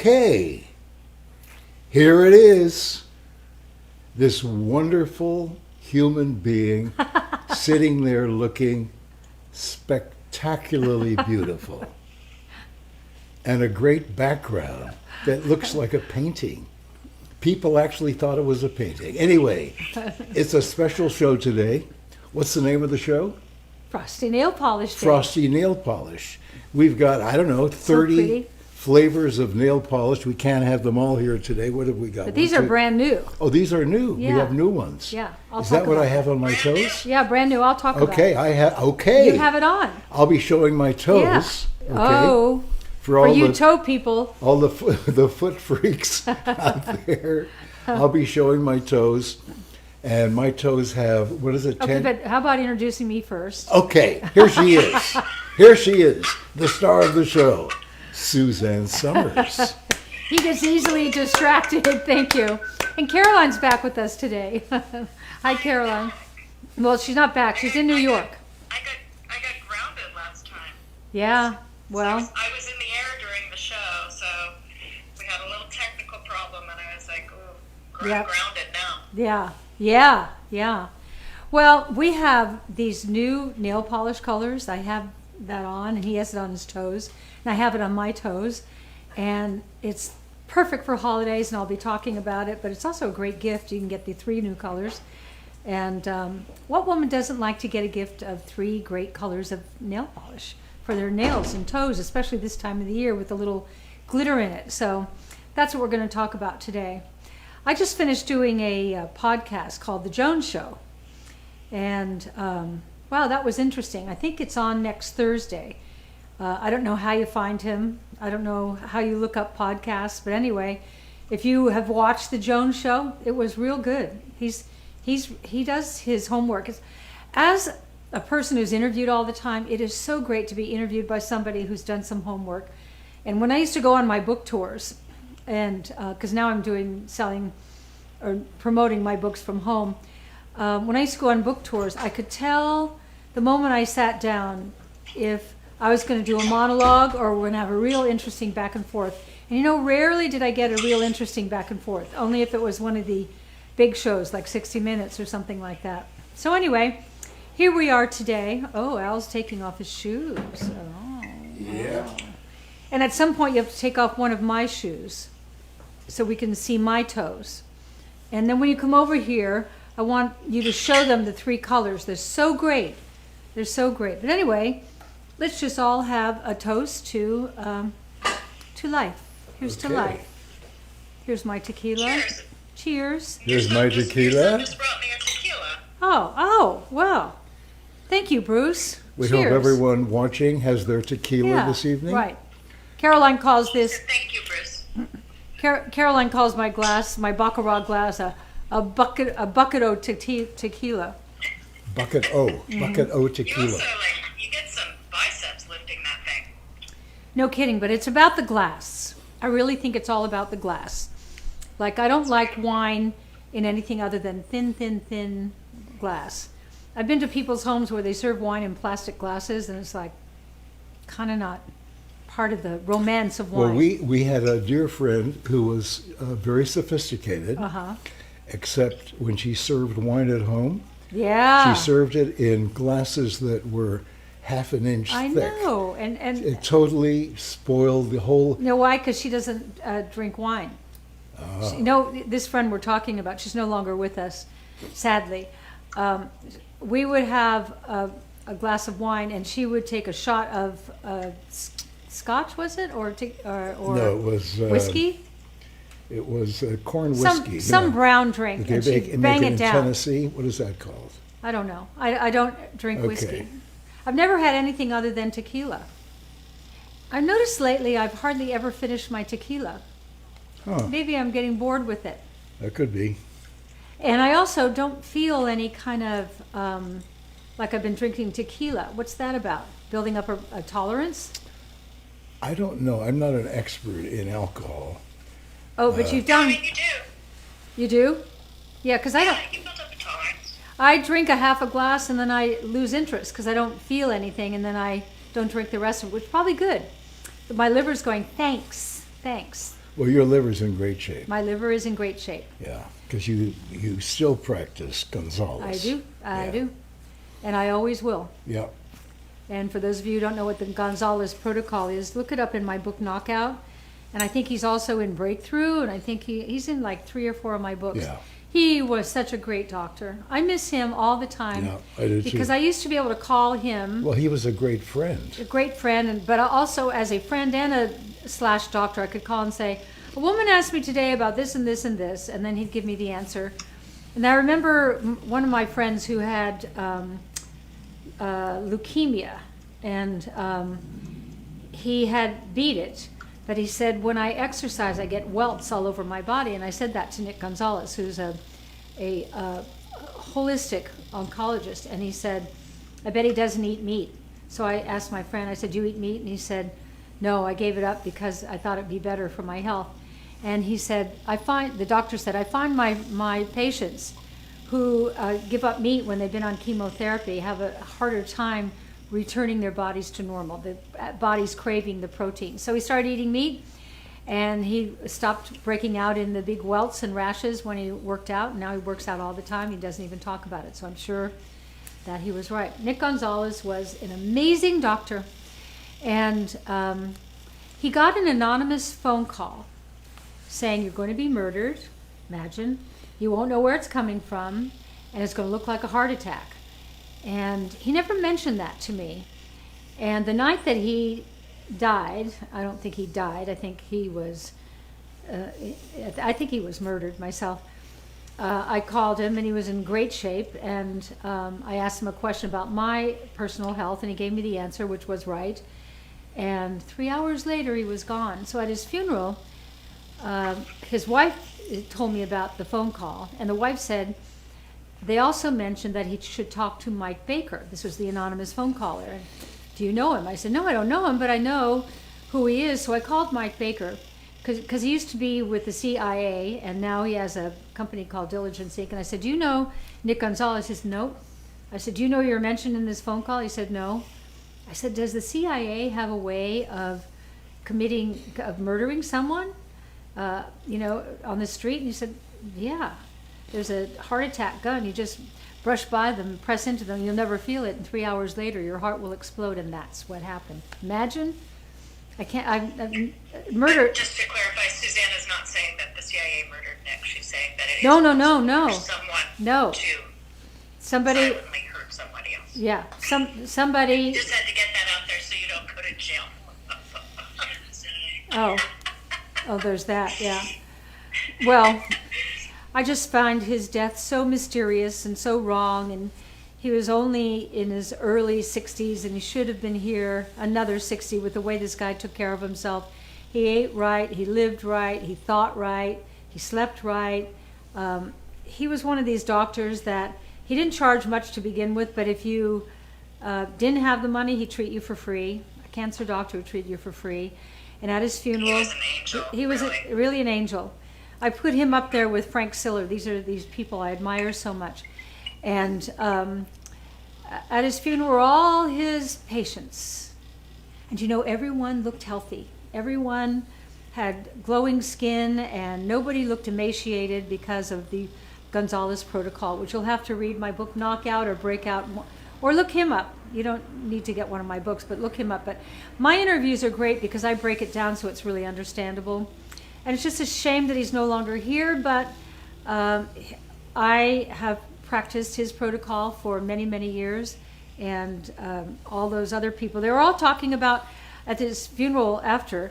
Okay, here it is. This wonderful human being sitting there looking spectacularly beautiful. And a great background that looks like a painting. People actually thought it was a painting. Anyway, it's a special show today. What's the name of the show? Frosty Nail Polish Day. Frosty Nail Polish. We've got, 30 flavors of nail polish. We can't have them all here today. What have we got? But these are brand new. Oh, these are new. Yeah. We have new ones. Yeah. Is that what I have on my toes? Yeah, brand new. I'll talk about it. Okay. You have it on. I'll be showing my toes. Yeah. Okay. Oh. For you toe people. All the foot freaks out there. I'll be showing my toes. And my toes have, what is it, 10? Okay, but how about introducing me first? Okay, here she is. Here she is, the star of the show, Suzanne Summers. He gets easily distracted, thank you. And Caroline's back with us today. Hi, Caroline. Well, she's not back. She's in New York. I got grounded last time. Yeah, well. I was in the air during the show, so we had a little technical problem, and I was like, ooh, Yep. grounded now. Yeah. Well, we have these new nail polish colors. I have that on, and he has it on his toes, and I have it on my toes, and it's perfect for holidays, and I'll be talking about it, but it's also a great gift. You can get the 3 new colors, and what woman doesn't like to get a gift of 3 great colors of nail polish for their nails and toes, especially this time of the year with a little glitter in it? So that's what we're going to talk about today. I just finished doing a podcast called The Jones Show, and wow, that was interesting. I think it's on next Thursday. I don't know how you find him. I don't know how you look up podcasts, but anyway, if you have watched The Jones Show, it was real good. He does his homework. As a person who's interviewed all the time, it is so great to be interviewed by somebody who's done some homework. And when I used to go on my book tours, and because now I'm selling or promoting my books from home, when I used to go on book tours, I could tell the moment I sat down if I was going to do a monologue or we're going to have a real interesting back and forth. And rarely did I get a real interesting back and forth, only if it was one of the big shows like 60 Minutes or something like that. So anyway, here we are today. Oh, Al's taking off his shoes. Oh. Yeah. And at some point you have to take off one of my shoes so we can see my toes. And then when you come over here, I want you to show them the 3 colors. They're so great. They're so great. But anyway, let's just all have a toast to life. Here's to life. Here's my tequila. Cheers. Here's my tequila. Just brought me a tequila. Oh, wow. Thank you, Bruce. We Cheers. hope everyone watching has their tequila this evening. Right. Caroline calls this. Thank you, Bruce. Caroline calls my glass, my Baccarat glass, a bucket o tequila. Bucket O You tequila. also, you get some biceps lifting that thing. No kidding, but it's about the glass. I really think it's all about the glass. Like, I don't like wine in anything other than thin glass. I've been to people's homes where they serve wine in plastic glasses, and it's like kind of not part of the romance of wine. Well, we had a dear friend who was very sophisticated, except when she served wine at home, Yeah. she served it in glasses that were half an inch I thick. know. And It totally spoiled the whole. you know why? Because she doesn't drink wine. This friend we're talking about, she's no longer with us, sadly. We would have a glass of wine, and she would take a shot of scotch, was it? Or No, it was whiskey? It was corn whiskey. Some brown drink, They and make she'd bang it in it down. Tennessee. What is that called? I don't know. I don't drink Okay. whiskey. I've never had anything other than tequila. I've noticed lately I've hardly ever finished my tequila. Huh, Maybe I'm getting bored with it. that could be. And I also don't feel any kind of like I've been drinking tequila. What's that about? Building up a tolerance? I don't know. I'm not an expert in alcohol. Oh, but you've I done. mean, you do. You do? Yeah, because I don't. You built up a tolerance. I drink a half a glass and then I lose interest because I don't feel anything, and then I don't drink the rest of it, which is probably good. But my liver's going, thanks. Well, your liver's in great shape. My liver is in great shape. Yeah, because you still practice Gonzalez. I do. I Yeah. do. And I always will. Yeah. And for those of you who don't know what the Gonzalez protocol is, look it up in my book, Knockout. And I think he's also in Breakthrough, and I think he's in like 3 or 4 of my books. Yeah. He was such a great doctor. I miss him all the time. Yeah, I do too. Because I used to be able to call him Well, he was a great friend. a great friend, but also as a friend and a / doctor, I could call and say, a woman asked me today about this and this and this, and then he'd give me the answer. And I remember one of my friends who had leukemia, and he had beat it, but he said, when I exercise, I get welts all over my body. And I said that to Nick Gonzalez, who's a holistic oncologist, and he said, I bet he doesn't eat meat. So I asked my friend, I said, do you eat meat? And he said, no, I gave it up because I thought it'd be better for my health. And he said, the doctor said, I find my patients who give up meat when they've been on chemotherapy have a harder time returning their bodies to normal, the body's craving the protein. So he started eating meat, and he stopped breaking out in the big welts and rashes when he worked out, and now he works out all the time. He doesn't even talk about it, so I'm sure that he was right. Nick Gonzalez was an amazing doctor, and he got an anonymous phone call saying, you're going to be murdered, imagine, you won't know where it's coming from, and it's going to look like a heart attack. And he never mentioned that to me. And the night that he died, I don't think he died, I think he was murdered myself. I called him, and he was in great shape, and I asked him a question about my personal health, and he gave me the answer, which was right. And 3 hours later, he was gone. So at his funeral, his wife told me about the phone call, and the wife said, they also mentioned that he should talk to Mike Baker. This was the anonymous phone caller. And, do you know him? I said, no, I don't know him, but I know who he is. So I called Mike Baker, because he used to be with the CIA, and now he has a company called Diligence Inc. And I said, do you know Nick Gonzalez? He said, no. I said, do you know you're mentioned in this phone call? He said, no. I said, does the CIA have a way of murdering someone, on the street? And he said, yeah. There's a heart attack gun. You just brush by them, press into them, you'll never feel it, and 3 hours later your heart will explode, and that's what happened. Imagine. Murder. Just to clarify, Susanna's not saying that the CIA murdered Nick. She's saying that it is No. for someone No. to Somebody. silently hurt somebody else. Yeah. Somebody. Just had to get that out there so you don't go to jail. Oh, there's that. Yeah. Well, I just find his death so mysterious and so wrong, and he was only in his early 60s, and he should have been here another 60 with the way this guy took care of himself. He ate right, he lived right, he thought right, he slept right. He was one of these doctors that he didn't charge much to begin with, but if you didn't have the money, he'd treat you for free. A cancer doctor would treat you for free. And at his funeral, He was an angel. he was really an angel. I put him up there with Frank Siller. These are these people I admire so much. And at his funeral were all his patients. And everyone looked healthy. Everyone had glowing skin, and nobody looked emaciated because of the Gonzalez protocol, which you'll have to read my book, Knockout or Breakout, or look him up. You don't need to get one of my books, but look him up. But my interviews are great because I break it down so it's really understandable. And it's just a shame that he's no longer here, but I have practiced his protocol for many, many years, and all those other people, they were all talking about at his funeral after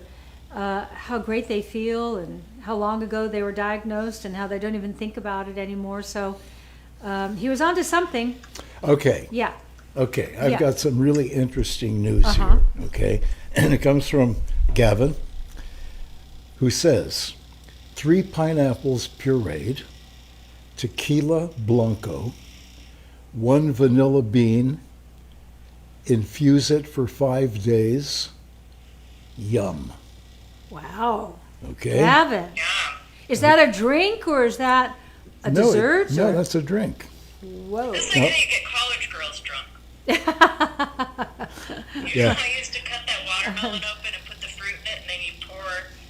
how great they feel and how long ago they were diagnosed and how they don't even think about it anymore. So he was onto something. Okay. Yeah. Okay. I've Yeah. got some really interesting news Uh-huh. here. Okay. And it comes from Gavin, who says 3 pineapples pureed, tequila blanco, 1 vanilla bean, infuse it for 5 days. Yum. Wow. Okay. Gavin. Yeah. Is that a drink or is that a No, dessert? no, or- that's a drink. Whoa. It's like how you get college girls drunk. Yeah. I used to cut that watermelon open and put the fruit in it, and then you pour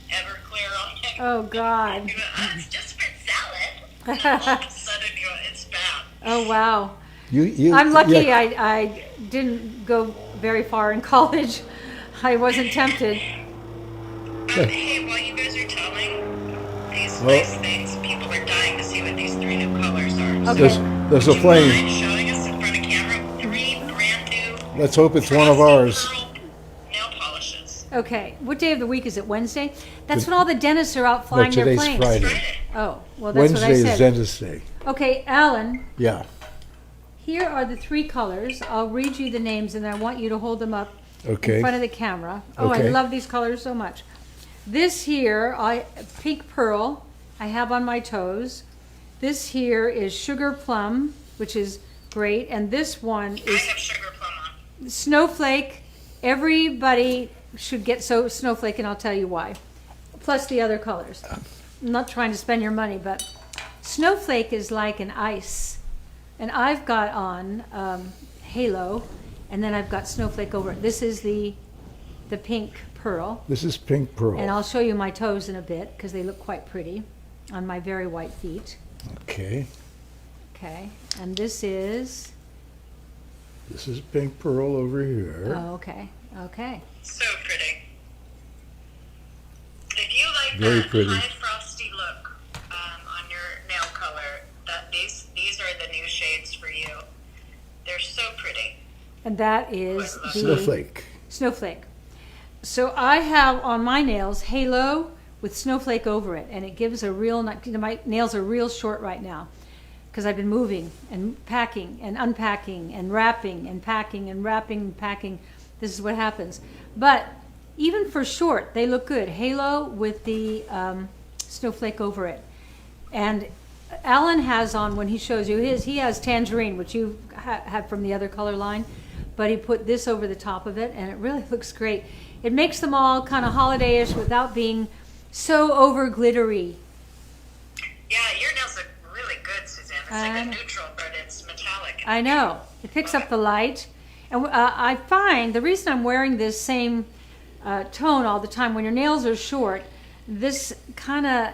Everclear on Oh, God. You know, it's just fruit salad. And all of a sudden, it's bad. Oh, wow. You, I'm lucky yeah, I didn't go very far in college. I wasn't tempted. Hey, while you guys are telling these Well- nice things, people are dying to see what these 3 new colors are. Okay. there's a Would you plane. mind showing us in front of camera 3 brand new Let's hope it's one of frosty ours. pearl nail polishes? Okay. What day of the week is it? Wednesday? That's when all the dentists are out No, flying their today's planes. Friday. Friday. Oh, well, that's Wednesday what I is said. dentist day. Okay, Alan, Yeah. here are the 3 colors. I'll read you the names, and I want you to hold them up in Okay. front of the camera. Oh, I Okay. love these colors so much. This here, pink pearl, I have on my toes. This here is sugar plum, which is great, and this one I is have sugar plum on. snowflake. Everybody should get snowflake, and I'll tell you why. Plus the other colors. I'm not trying to spend your money, but snowflake is like an ice, and I've got on halo, and then I've got snowflake over it. This is the pink pearl, This is pink pearl. and I'll show you my toes in a bit because they look quite pretty on my very white feet. Okay. Okay, and this is pink pearl over here. oh, okay. So pretty. If you like Very that pretty. high frosty look on your nail color, these are the new shades for you. They're so pretty. And that is the Snowflake. snowflake. So I have on my nails halo with snowflake over it, and it gives a real. My nails are real short right now because I've been moving and packing and unpacking and wrapping and packing and wrapping and packing. This is what happens. But even for short, they look good. Halo with the snowflake over it. And Alan has on, when he shows you his, he has tangerine, which you had from the other color line, but he put this over the top of it, and it really looks great. It makes them all kind of holiday-ish without being so over glittery. Yeah, your nails look really good, Suzanne. It's like a neutral, but it's metallic. I know. It picks up the light. And I find the reason I'm wearing this same tone all the time, when your nails are short, this kind of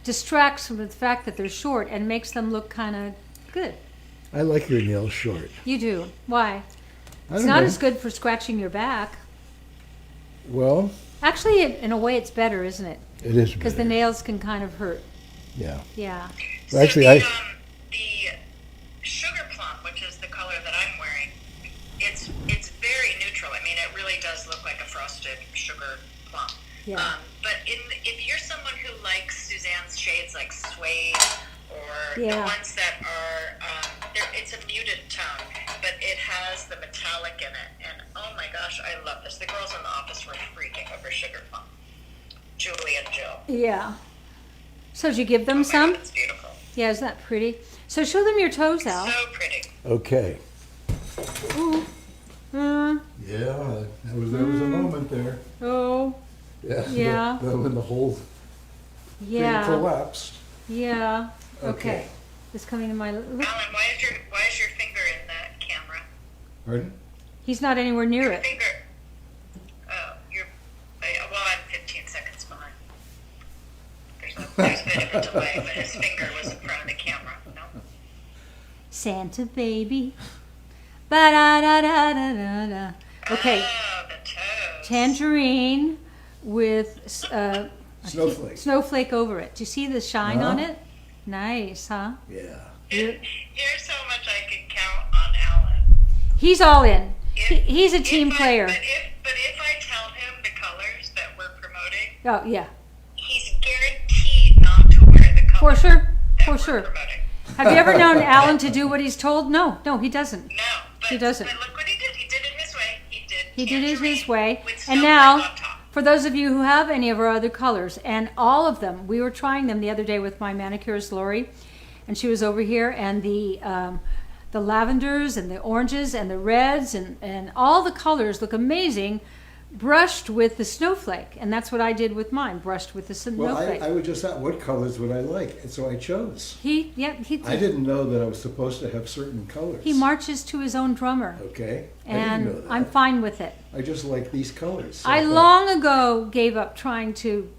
distracts from the fact that they're short and makes them look kind of good. I like your nails short. You do. Why? I It's don't not know. as good for scratching your back. Well, Actually, in a way, it's better, isn't it? it is Because the better. nails can kind of hurt. Yeah. Yeah. So Actually, the, I the sugar plum, which is the color that I'm wearing, it's very neutral. I mean, it really does look like a frosted sugar plum. Yeah. But if you're someone who likes Suzanne's shades like suede or the Yeah. ones that are, it's a muted tone, but it has the metallic in it. And oh my gosh, I love this. The girls in the office were freaking over sugar plum. Julie and Jill. Yeah. So did you give them Oh my some? God, it's beautiful. Yeah, isn't that pretty? So show them your toes, Al. So pretty. okay. Ooh. Yeah, there was a moment there. Oh. Yeah. Yeah. When the whole thing Yeah. collapsed. Yeah. Okay. Okay. It's coming in my. Alan, why is your finger in that camera? Pardon? He's not anywhere near Your it. finger. Oh, well, I'm 15 seconds behind. There's a bit of a delay, but his finger was in front of the camera. No. Santa baby. Ba da da da da da da. Okay. Oh, the toes. Tangerine with Snowflake. snowflake over it. Do you see the shine on Uh-huh. it? Nice, huh? Yeah. Here's how much I can count on Alan. He's all in. If- He's a team if player. But if I tell him the colors that we're promoting, Oh yeah, he's guaranteed not to wear the for colors sure, that for we're sure. promoting. Have you ever known Alan to do what he's told? No, he doesn't. No, but, He doesn't. but look what he did. He did it his way. He did it his tangerine way. with And snowflake now, on top. for those of you who have any of our other colors, and all of them, we were trying them the other day with my manicurist Lori, and she was over here, and the lavenders and the oranges and the reds and all the colors look amazing, brushed with the snowflake, and that's what I did with mine, brushed with the Well, snowflake. I would just ask what colors would I like, and so I chose. He I didn't know that I was supposed to have certain colors. He marches to his own drummer, Okay. I didn't know and that. I'm fine with it. I just like these colors. So I thought, long ago gave up trying to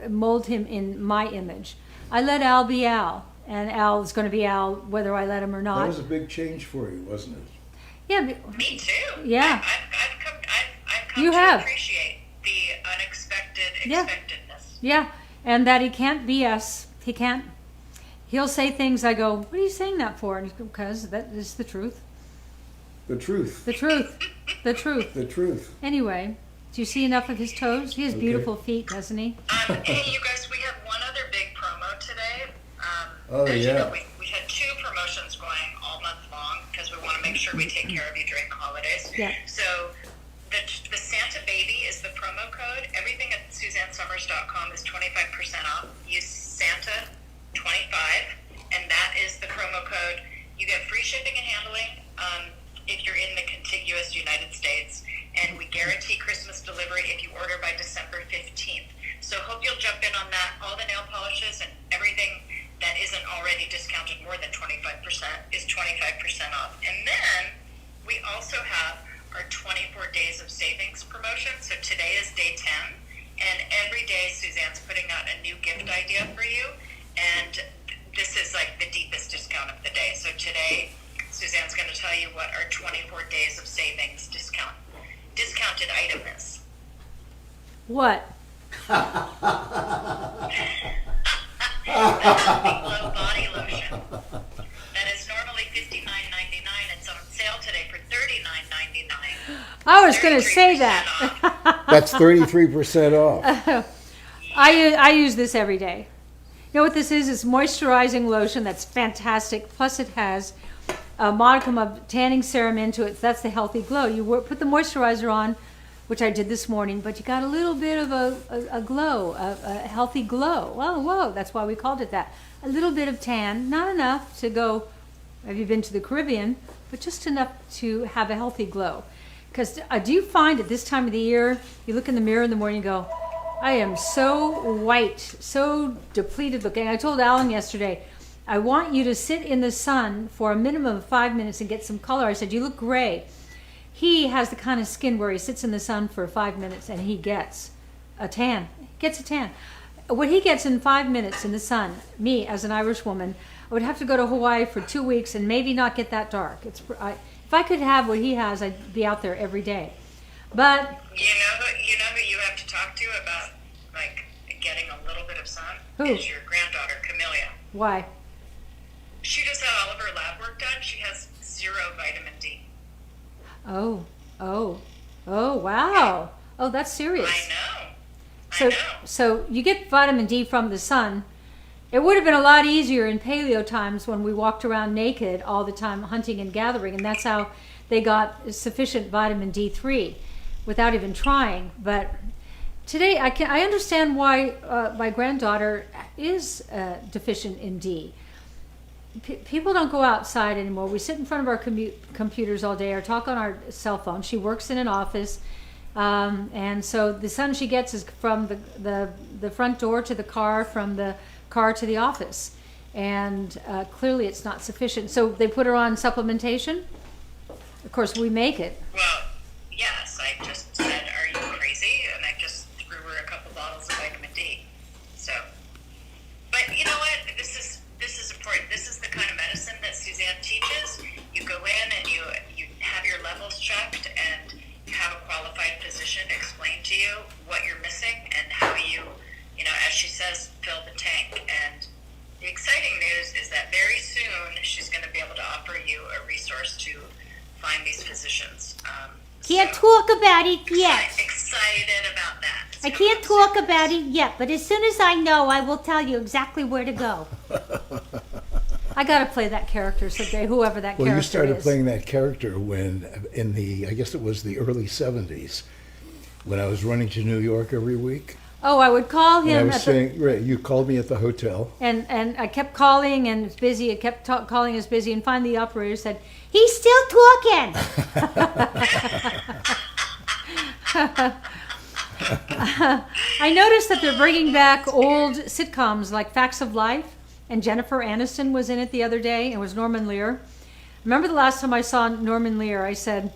mold him in my image. I let Al be Al, and Al is going to be Al whether I let him or not. That was a big change for you, wasn't it? Yeah. Me too. Yeah. I've come You to have. appreciate the unexpected Yeah. expectedness. Yeah, and that he can't BS. He can't. He'll say things. I go, "What are you saying that for?" And he goes, "Because that is the truth. The truth. The truth. The truth." The truth. Anyway, do you see enough of his toes? He has Okay. beautiful feet, doesn't he? Hey, you guys, we have one other big promo today. Oh, as you yeah. know, we had 2 promotions going all month long because we want to make sure we take care of you during the holidays. Yeah. So the Santa Baby is the promo code. Everything at SuzanneSummers.com is 25% off. Use Santa 25, and that is the promo code. You get free shipping and handling if you're in the contiguous United States, and we guarantee Christmas delivery if you order by December 15th. So hope you'll jump in on that. All the nail polishes and everything that isn't already discounted more than 25% is 25% off. And then we also have our 24 days of savings promotion. So today is day 10, and every day Suzanne's putting out a new gift idea for you, and this is like the deepest discount of the day. So today Suzanne's going to tell you what our 24 days of savings discounted item is. What? Glow body lotion that is normally $59.99. It's on sale today for $39.99. I was going to say 33% that. off. That's 33% off. I use this every day. You know what this is? It's moisturizing lotion that's fantastic. Plus it has a modicum of tanning serum into it. That's the healthy glow. You put the moisturizer on, which I did this morning, but you got a little bit of a glow, a healthy glow. Whoa, that's why we called it that. A little bit of tan, not enough to go, have you been to the Caribbean, but just enough to have a healthy glow. Because do you find at this time of the year, you look in the mirror in the morning and go, I am so white, so depleted looking. I told Alan yesterday, I want you to sit in the sun for a minimum of 5 minutes and get some color. I said, you look gray. He has the kind of skin where he sits in the sun for 5 minutes and he gets a tan. What he gets in 5 minutes in the sun, me as an Irish woman, I would have to go to Hawaii for 2 weeks and maybe not get that dark. If I could have what he has, I'd be out there every day. But You know who you have to talk to about like getting a little bit of sun? Who? Is your granddaughter, Camellia. why? She just had all of her lab work done. She has 0 vitamin D. Oh, wow. Oh, that's serious. I know. So you get vitamin D from the sun. It would have been a lot easier in paleo times when we walked around naked all the time hunting and gathering, and that's how they got sufficient vitamin D3 without even trying. But today I understand why my granddaughter is deficient in D. People don't go outside anymore. We sit in front of our computers all day or talk on our cell phone. She works in an office, and so the sun she gets is from the front door to the car, from the car to the office, and clearly it's not sufficient. So they put her on supplementation. Of course, we make it. Well, yes, I just said, are you crazy? And I just threw her a couple bottles of vitamin D. So, but you know what? This is important. This is the kind of medicine that Suzanne teaches. You go in and you have your levels checked, and you have a qualified physician explain to you what you're missing and how you as she says, fill the tank. And the exciting news is that very soon she's going to be able to offer you a resource to find these physicians. Can't talk about it yet. Excited about that. I can't talk about it yet, but as soon as I know, I will tell you exactly where to go. I got to play that character someday, whoever that character is. Well, you started playing that character when, I guess it was the early 70s, when I was running to New York every week. Oh, I would call And I him was saying, right, you called me at the hotel. and I kept calling and it's busy. I kept calling, it's busy, and finally the operator said, "He's still talking." I noticed that they're bringing back old sitcoms like Facts of Life, and Jennifer Aniston was in it the other day, and it was Norman Lear. Remember the last time I saw Norman Lear, I said,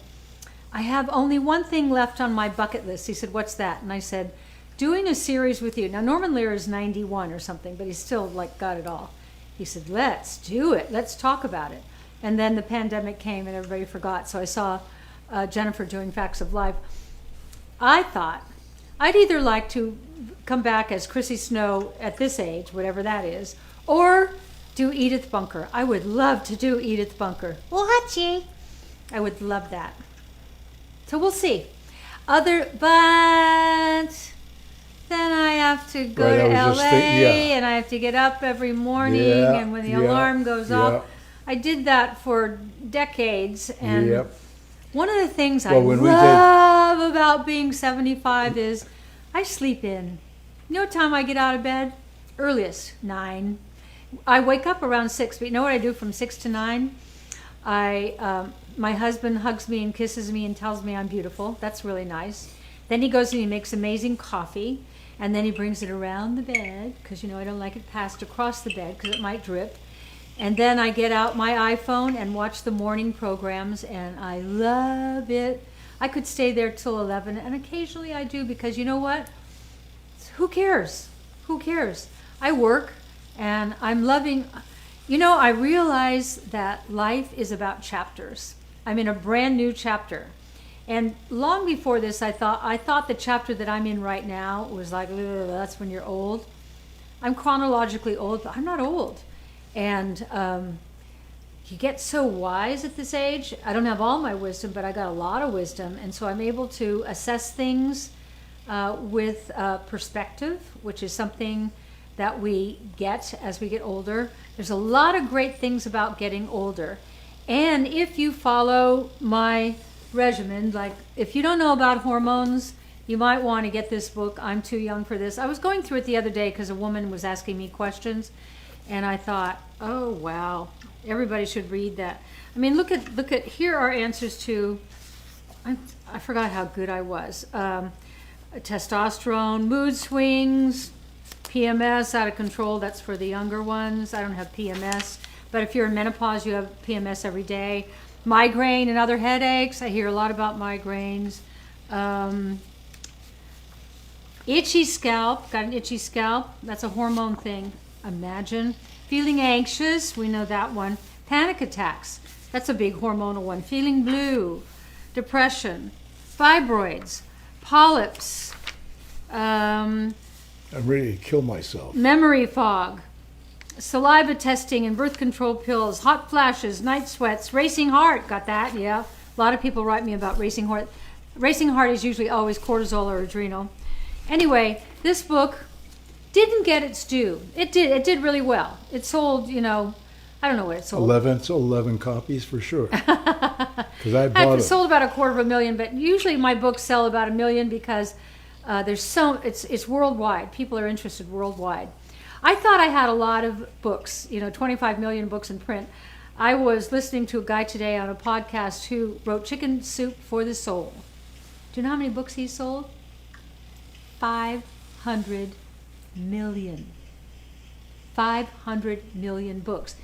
"I have only one thing left on my bucket list." He said, "What's that?" And I said, doing a series with you. Now, Norman Lear is 91 or something, but he's still like got it all. He said, let's do it. Let's talk about it. And then the pandemic came and everybody forgot. So I saw Jennifer doing Facts of Life. I thought I'd either like to come back as Chrissy Snow at this age, whatever that is, or do Edith Bunker. I would love to do Edith Bunker. Watchie. I would love that. So we'll see. But then I have to go Right, I to was LA just yeah. and I have to get up every morning, Yeah, and when the yeah, alarm goes yeah. off. I did that for decades, and Yep. one of the things I Well, when we did- love about being 75 is I sleep in. You know what time I get out of bed? Earliest, 9. I wake up around 6, but you know what I do from 6 to 9? My husband hugs me and kisses me and tells me I'm beautiful. That's really nice. Then he goes and he makes amazing coffee, and then he brings it around the bed, because, you know, I don't like it passed across the bed because it might drip. And then I get out my iPhone and watch the morning programs, and I love it. I could stay there till 11, and occasionally I do, because you know what? Who cares? Who cares? I work, and I'm loving. You know, I realize that life is about chapters. I'm in a brand new chapter. And long before this, I thought the chapter that I'm in right now was like, "Ugh, that's when you're old." I'm chronologically old, but I'm not old. And you get so wise at this age. I don't have all my wisdom, but I got a lot of wisdom. And so I'm able to assess things with perspective, which is something that we get as we get older. There's a lot of great things about getting older. And if you follow my regimen, like if you don't know about hormones, you might want to get this book, I'm Too Young for This. I was going through it the other day because a woman was asking me questions, and I thought, oh wow, everybody should read that. I mean, look at here are answers to, I forgot how good I was. Testosterone, mood swings, PMS, out of control, that's for the younger ones. I don't have PMS, but if you're in menopause, you have PMS every day. Migraine and other headaches, I hear a lot about migraines. Itchy scalp, got an itchy scalp, that's a hormone thing, imagine. Feeling anxious, we know that one. Panic attacks, that's a big hormonal one. Feeling blue, depression, fibroids, polyps, I'm ready to kill myself. memory fog, saliva testing and birth control pills, hot flashes, night sweats, racing heart, got that, yeah. A lot of people write me about racing heart. Racing heart is usually always cortisol or adrenal. Anyway, this book didn't get its due. It did really well. It sold, you know, I don't know what it sold. 11 copies for sure. Because I bought It it. sold about 250,000, but usually my books sell about 1 million because it's worldwide. People are interested worldwide. I thought I had a lot of books, 25 million books in print. I was listening to a guy today on a podcast who wrote Chicken Soup for the Soul. Do you know how many books he sold? 500 million. 500 million books.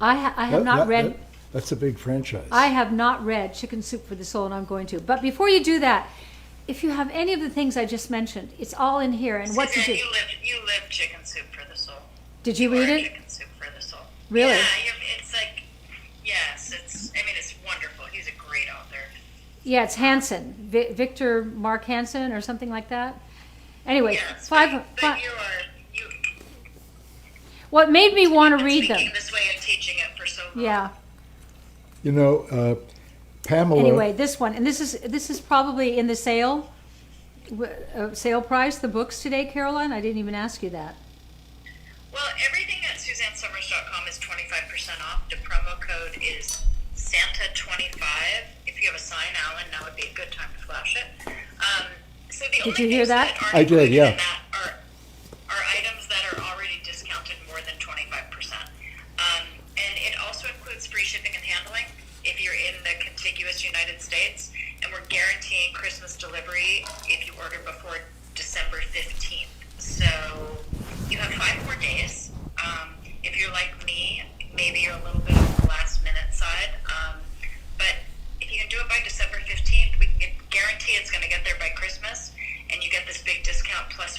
I have not read. That's a big franchise. I have not read Chicken Soup for the Soul, and I'm going to. But before you do that, if you have any of the things I just mentioned, it's all in here. And what to do. You live Chicken Soup for the Soul. Did you read are it? Chicken Soup for the Soul. Really? Yeah, it's like, yes, it's wonderful. He's a great author. Yeah, it's Hansen, Victor Mark Hansen or something like that. Anyway, Yes, five. but What made me want to read them? speaking this way and teaching it for so long. Yeah. Pamela. Anyway, this one, and this is probably in the sale price. The books today, Caroline. I didn't even ask you that. Well, everything at SuzanneSummers.com is 25% off. The promo code is Santa25. If you have a sign, Alan, now would be a good time to flash it. So the Did you hear that? aren't I did, included yeah. in that are items that are already discounted more than 25%. And it also includes free shipping and handling if you're in the contiguous United States. And we're guaranteeing Christmas delivery if you order before December 15th. So you have 5 more days. If you're like me, maybe you're a little bit on the last minute side. But if you can do it by December 15th, we can guarantee it's going to get there by Christmas. And you get this big discount plus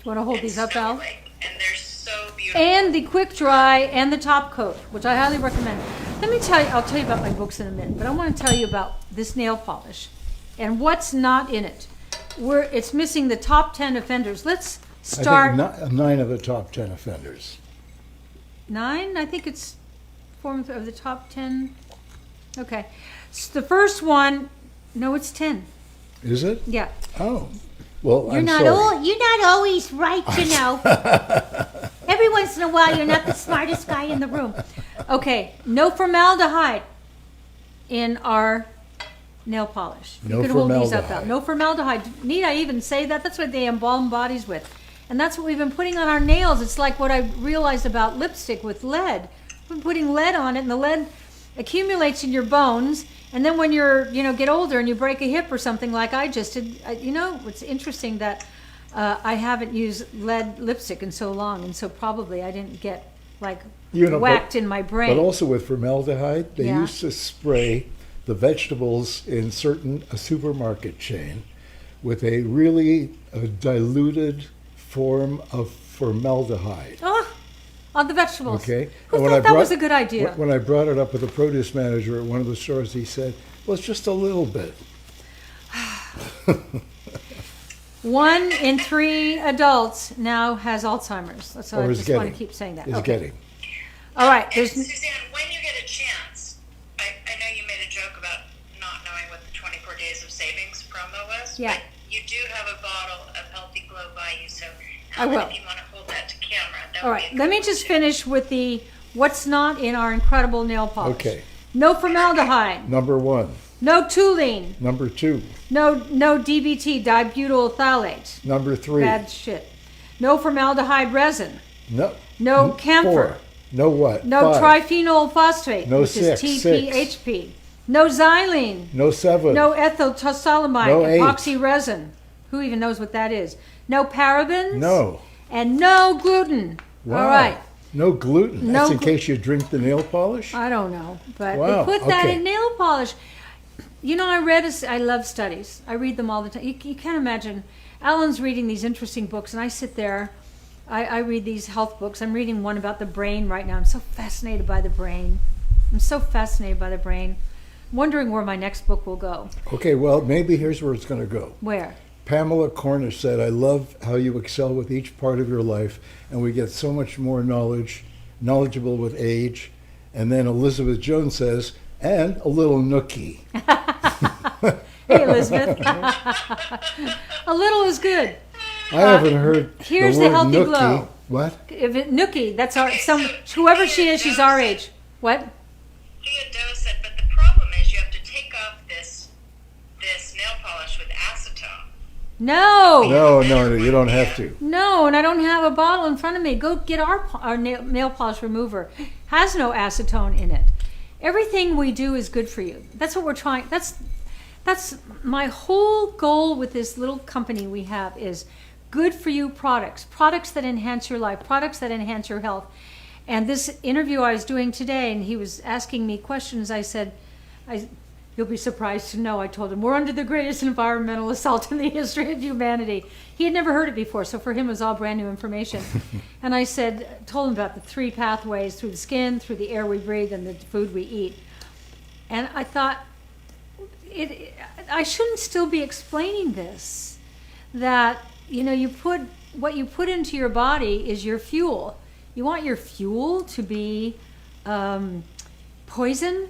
want to hold these up, Al? Snowflake, and they're so beautiful. And the quick dry and the top coat, which I highly recommend. Let me tell you, I'll tell you about my books in a minute, but I want to tell you about this nail polish and what's not in it. It's missing the top 10 offenders. Let's start. I think 9 of the top 10 offenders. 9? I think it's form of the top 10. Okay. So the first one, no, it's 10. Is it? Yeah. Oh. Well, You're I'm not sorry. you're not always right, you know. Every once in a while, you're not the smartest guy in the room. Okay. No formaldehyde in our nail polish. No You can hold these up, Al. formaldehyde. No formaldehyde. Need I even say that? That's what they embalm bodies with. And that's what we've been putting on our nails. It's like what I realized about lipstick with lead. We've been putting lead on it, and the lead accumulates in your bones. And then when you're, get older and you break a hip or something like I just did, it's interesting that I haven't used lead lipstick in so long, and so probably I didn't get whacked in my brain. But also with formaldehyde, they Yeah. used to spray the vegetables in a supermarket chain with a really diluted form of formaldehyde. Oh, on the vegetables. Okay. Who And when thought I that was brought- a good idea? When I brought it up with the produce manager at one of the stores, he said, "Well, it's just a little bit." 1 in 3 adults now has Alzheimer's. That's why I Or is just want getting. to keep saying that. Is Okay. getting. All right. And There's Suzanne, when you get a chance, I know you made a joke about not knowing what the 24 days of savings promo was. Yeah. But you do have a bottle of Healthy Glow by you, so I will. If you want to hold that to camera, that all would right. be a Let good me one, just too. finish with the what's not in our incredible nail polish. Okay. No formaldehyde. Number 1. No toluene. Number 2. No DBT, dibutyl phthalate. Number 3. Bad shit. No formaldehyde resin. No. No camphor. 4. No what? No 5. triphenyl phosphate, No which 6. is TPHP. No xylene. No 7. No ethyltosalamide, No 8. epoxy resin. Who even knows what that is? No parabens. No. And no gluten. Wow. All right. No gluten. No That's in glu- case you drink the nail polish? I don't know, but Wow, they put that okay. in nail polish. I love studies. I read them all the time. You can't imagine. Alan's reading these interesting books, and I sit there. I read these health books. I'm reading one about the brain right now. I'm so fascinated by the brain. Wondering where my next book will go. Okay, well, maybe here's where it's going to go. Where? Pamela Cornish said, "I love how you excel with each part of your life, and we get so much more knowledgeable with age." And then Elizabeth Jones says, "And a little nookie." Hey, Elizabeth. A little is good. I haven't heard here's the the word Healthy nookie. Glow. What? If it, Nookie, that's whoever she is, she's our age. What? Leah Doe said, but the problem is you have to take off this nail polish with acetone. No. No, you don't have to. No, and I don't have a bottle in front of me. Go get our nail polish remover. Has no acetone in it. Everything we do is good for you. That's what we're trying. That's my whole goal with this little company we have is good for you products that enhance your life, products that enhance your health. And this interview I was doing today, and he was asking me questions. I said, you'll be surprised to know, I told him, we're under the greatest environmental assault in the history of humanity. He had never heard it before, so for him it was all brand new information. And I told him about the 3 pathways through the skin, through the air we breathe, and the food we eat. And I thought, I shouldn't still be explaining this, that, what you put into your body is your fuel. You want your fuel to be poison?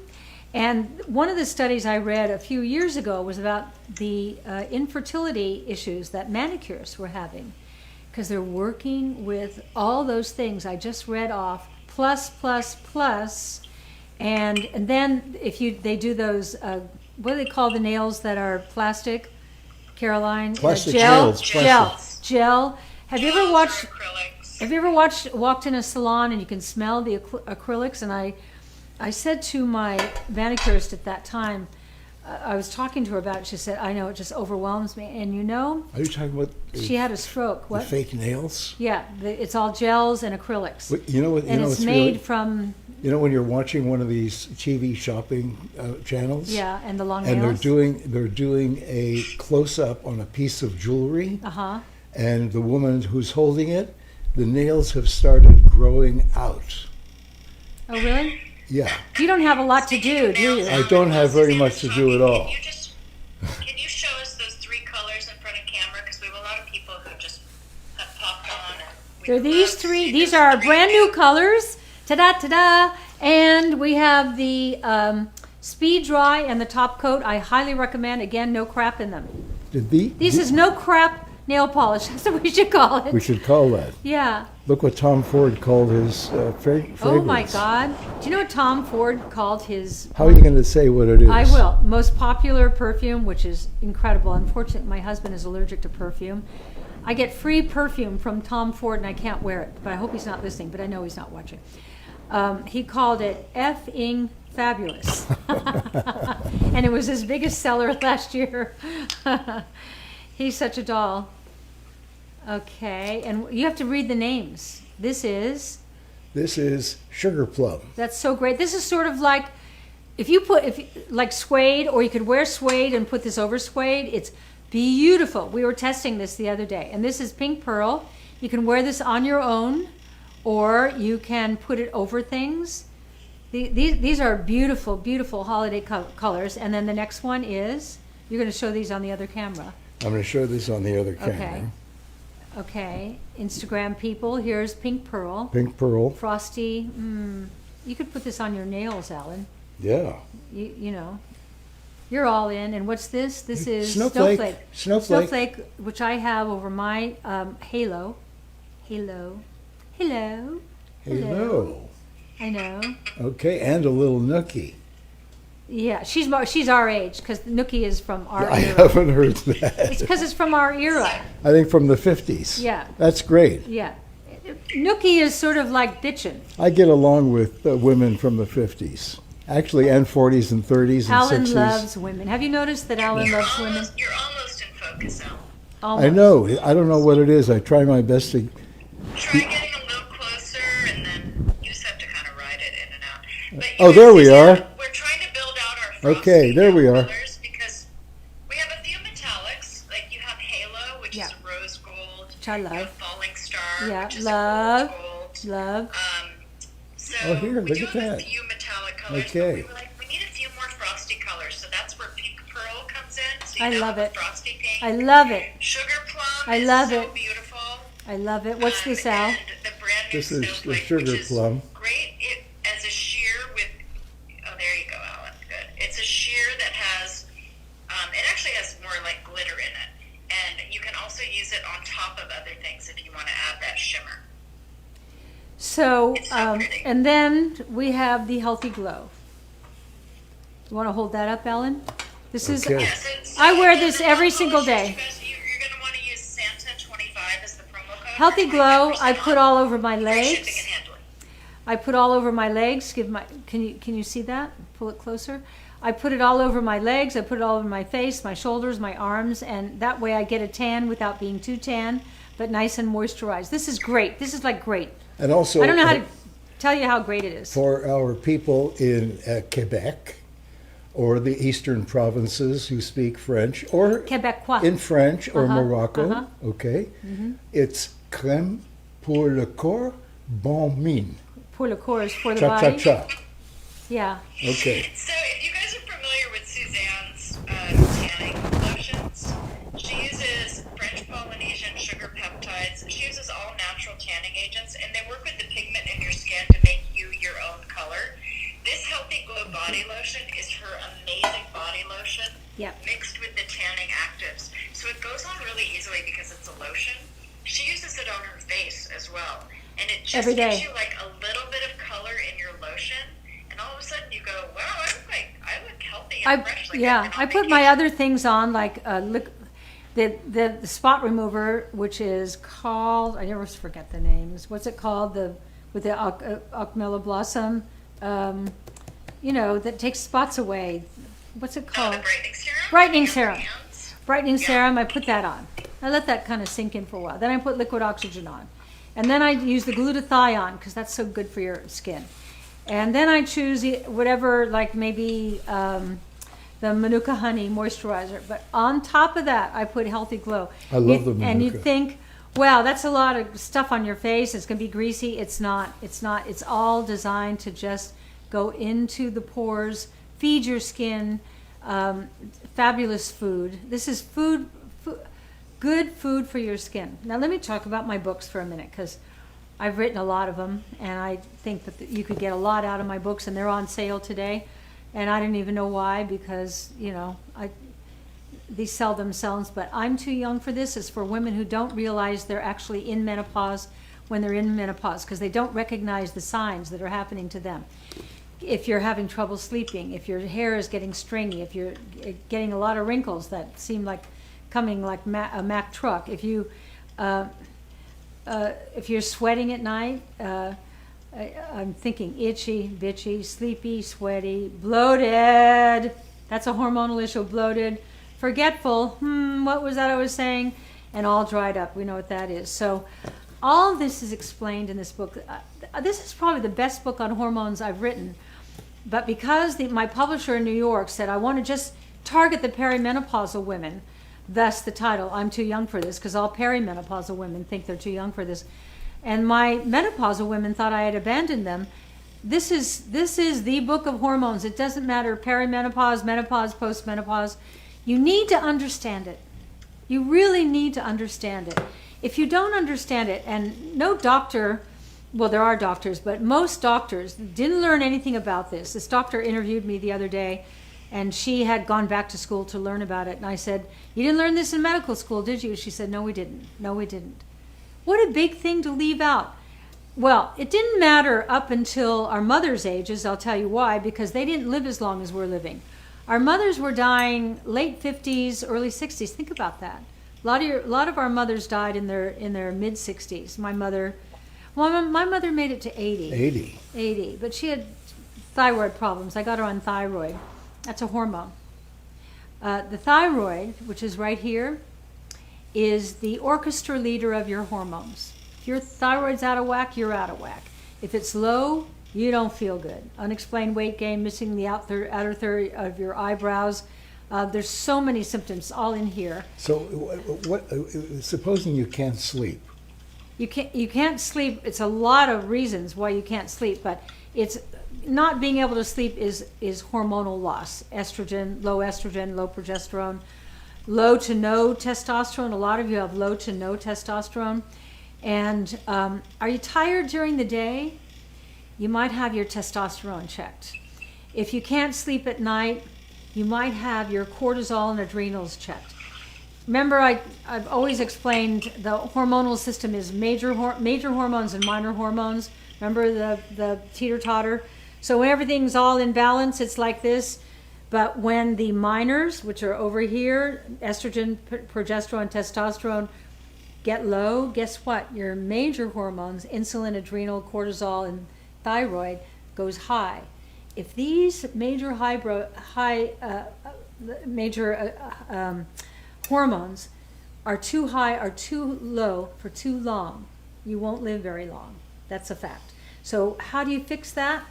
And one of the studies I read a few years ago was about the infertility issues that manicurists were having, because they're working with all those things I just read off, plus, and then they do those, what do they call the nails that are plastic, Caroline? Plastic gel, nails, gel. Have you ever Gels or watched? acrylics. Have you ever walked in a salon and you can smell the acrylics? And I said to my manicurist at that time, I was talking to her about it. She said, "I know, it just overwhelms me." And Are you talking about she had a stroke. the What? fake nails? Yeah, it's all gels and acrylics. But you know what? And it's made from, when you're watching one of these TV shopping channels, yeah, and the long and nails. they're doing a close up on a piece of jewelry, Uh-huh. and the woman who's holding it, the nails have started growing out. Oh, really? Yeah, You don't have a lot to do, do you? I don't have very much to do at all. Can you show us those 3 colors in front of camera? Because we have a lot of people who just have popped on. They're these 3. These are our brand new colors. Ta-da, ta-da. And we have the Speed Dry and the top coat. I highly recommend. Again, no crap in them. This is no crap nail polish. That's what we should call it. We should call that. Yeah. Look what Tom Ford called his fragrance. Oh my God. Do you know what Tom Ford called his... How are you going to say what it is? I will. Most popular perfume, which is incredible. Unfortunately, my husband is allergic to perfume. I get free perfume from Tom Ford and I can't wear it. But I hope he's not listening, but I know he's not watching. He called it F-ing Fabulous. And it was his biggest seller last year. He's such a doll. Okay, and you have to read the names. This is Sugar Plum. That's so great. This is sort of like like suede, or you could wear suede and put this over suede. It's beautiful. We were testing this the other day, and this is Pink Pearl. You can wear this on your own, or you can put it over things. These are beautiful, beautiful holiday colors. And then the next one is, you're going to show these on the other camera. I'm going to show this on the other camera. Okay, Instagram people, here's Pink Pearl. Pink Pearl. Frosty, you could put this on your nails, Alan. Yeah. You know, you're all in. And what's this? This is Snowflake. Snowflake, which I have over my halo. Hello. I know. Okay, and a little nookie. Yeah, she's our age, because Nookie is from our I era. haven't heard that. It's because it's from our era. I think from the 50s. Yeah. That's great. Yeah. Nookie is sort of like bitchin'. I get along with women from the 50s. Actually, and 40s and 30s and Alan 60s. loves women. Have you noticed that Alan loves women? You're almost in focus, Al. Almost. I know. I don't know what it is. I try my best to... Try getting a little closer, and then you just have to kind of ride it in and out. But Oh, there we are. We're trying to build out our frosty Okay, there we are. colors because we have a few metallics. Like you have Halo, which is rose gold. Which I love. You have Falling Star, Yeah, which is love. a gold. Love. So Oh, here, we look do at have that. a few metallic colors. Okay. But we were like, we need a few more frosty colors. So that's where Pink Pearl comes in. So I you love have it. Frosty Pink. I love it. Sugar Plum I is love so it. beautiful. I love it. What's this, Al? And the brand new This is the Snowflake, Sugar which is Plum. great as a sheer with. Oh, there you go, Alan. Good. It's a sheer that has. It actually has more like glitter in it, and you can also use it on top of other things if you want to add that shimmer. So, It's so pretty. and then we have the Healthy Glow. You want to hold that up, Ellen? This is. Okay. I wear this every single day. You're going to want to use Santa 25 as the promo code. Healthy Glow, I put all over my Free legs. shipping and handling. I put all over my legs. Can you see that? Pull it closer. I put it all over my legs. I put it all over my face, my shoulders, my arms, and that way I get a tan without being too tan, but nice and moisturized. This is great. This is like great. And also... I don't know how to tell you how great it is. For our people in Quebec or the eastern provinces who speak French, or Quebecois. in French or Morocco, uh-huh. okay, it's crème pour le corps, bon mine. Pour le corps is for the Cha cha body. cha. Yeah. Okay. So if you guys are familiar with Suzanne's tanning lotions, she uses French Polynesian sugar peptides. She uses all natural tanning agents, and they work with the pigment in your skin to make you your own color. This Healthy Glow body lotion is her amazing body lotion Yep. mixed with the tanning actives. So it goes on really easily because it's a lotion. She uses it on her face as well. And it just Every day. gives you like a little bit of color in your lotion. And all of a sudden you go, wow, I look healthy and fresh. Like I've been I on put my vacation. other things on, like the spot remover, which is called, I never forget the names. What's it called? With the Acmella Blossom, that takes spots away. What's it Oh, called? the brightening serum? Brightening On your serum. hands? Brightening serum, I put that on. I let that kind of sink in for a while. Then I put liquid oxygen on. And then I use the glutathione, because that's so good for your skin. And then I choose whatever, like maybe the Manuka honey moisturizer. But on top of that, I put Healthy Glow. I love the And you'd Manuka. think, wow, that's a lot of stuff on your face. It's going to be greasy. It's not. It's not. It's all designed to just go into the pores, feed your skin. Fabulous food. This is good food for your skin. Now let me talk about my books for a minute, because I've written a lot of them, and I think that you could get a lot out of my books, and they're on sale today. And I didn't even know why, because, you know, these sell themselves, but I'm Too Young for This is for women who don't realize they're actually in menopause when they're in menopause, because they don't recognize the signs that are happening to them. If you're having trouble sleeping, if your hair is getting stringy, if you're getting a lot of wrinkles that seem like coming like a Mack truck, if you're sweating at night, I'm thinking itchy, bitchy, sleepy, sweaty, bloated. That's a hormonal issue. Bloated, forgetful. What was that I was saying? And all dried up. We know what that is. So all this is explained in this book. This is probably the best book on hormones I've written. But because my publisher in New York said, I want to just target the perimenopausal women, thus the title, I'm Too Young for This, because all perimenopausal women think they're too young for this. And my menopausal women thought I had abandoned them. This is the book of hormones. It doesn't matter perimenopause, menopause, postmenopause. You need to understand it. You really need to understand it. If you don't understand it, and no doctor, well, there are doctors, but most doctors didn't learn anything about this. This doctor interviewed me the other day, and she had gone back to school to learn about it. And I said, you didn't learn this in medical school, did you? She said, no, we didn't. No, we didn't. What a big thing to leave out. Well, it didn't matter up until our mother's ages. I'll tell you why, because they didn't live as long as we're living. Our mothers were dying late 50s, early 60s. Think about that. A lot of our mothers died in their mid 60s. My mother made it to 80. 80, but she had thyroid problems. I got her on thyroid. That's a hormone. The thyroid, which is right here, is the orchestra leader of your hormones. If your thyroid's out of whack, you're out of whack. If it's low, you don't feel good. Unexplained weight gain, missing the outer third of your eyebrows. There's so many symptoms all in here. So, supposing you can't sleep? You can't sleep. It's a lot of reasons why you can't sleep, but it's not being able to sleep is hormonal loss. Estrogen, low progesterone, low to no testosterone. A lot of you have low to no testosterone. And are you tired during the day? You might have your testosterone checked. If you can't sleep at night, you might have your cortisol and adrenals checked. Remember, I've always explained the hormonal system is major hormones and minor hormones. Remember the teeter-totter? So when everything's all in balance, it's like this. But when the minors, which are over here, estrogen, progesterone, testosterone, get low, guess what? Your major hormones, insulin, adrenal, cortisol, and thyroid, goes high. If these major hormones are too high or too low for too long, you won't live very long. That's a fact. So how do you fix that?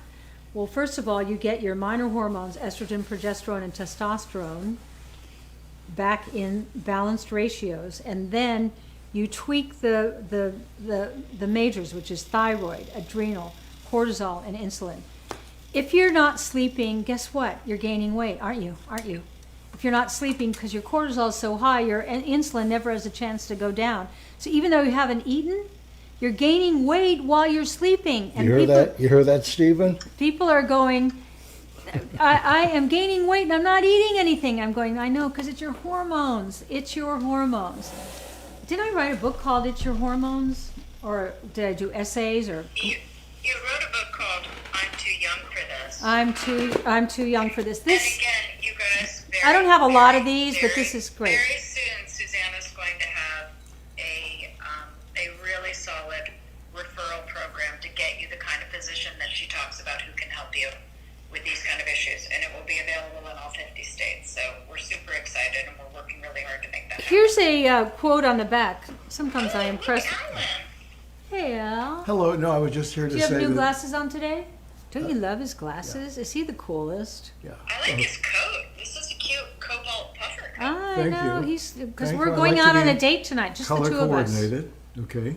Well, first of all, you get your minor hormones, estrogen, progesterone, and testosterone, back in balanced ratios, and then you tweak the majors, which is thyroid, adrenal, cortisol, and insulin. If you're not sleeping, guess what? You're gaining weight, aren't you? If you're not sleeping because your cortisol is so high, your insulin never has a chance to go down. So even though you haven't eaten, you're gaining weight while you're sleeping. And you hear that, Stephen? People are going, I am gaining weight and I'm not eating anything. I'm going, I know, because it's your hormones. It's your hormones. Didn't I write a book called It's Your Hormones? Or did I do essays? Or You wrote a book called I'm Too Young for This. I'm too young for this. And again, you guys, I don't have a lot of these, but this is great. Very soon, Susanna's going to have a really solid referral program to get you the kind of physician that she talks about who can help you with these kind of issues. And it will be available in all 50 states. So we're super excited and we're working really hard to make that happen. Here's a quote on the back. Sometimes I impress. Look, Alan. Hey, Al. Hello. No, I was just here to Do you have say new that. glasses on today? Don't you love his glasses? Is he the coolest? Yeah. I like his coat. This is a cute I Thank know, you. because Thank we're you. I'd going like to out on be a date tonight, just the Color two of us. coordinated, okay?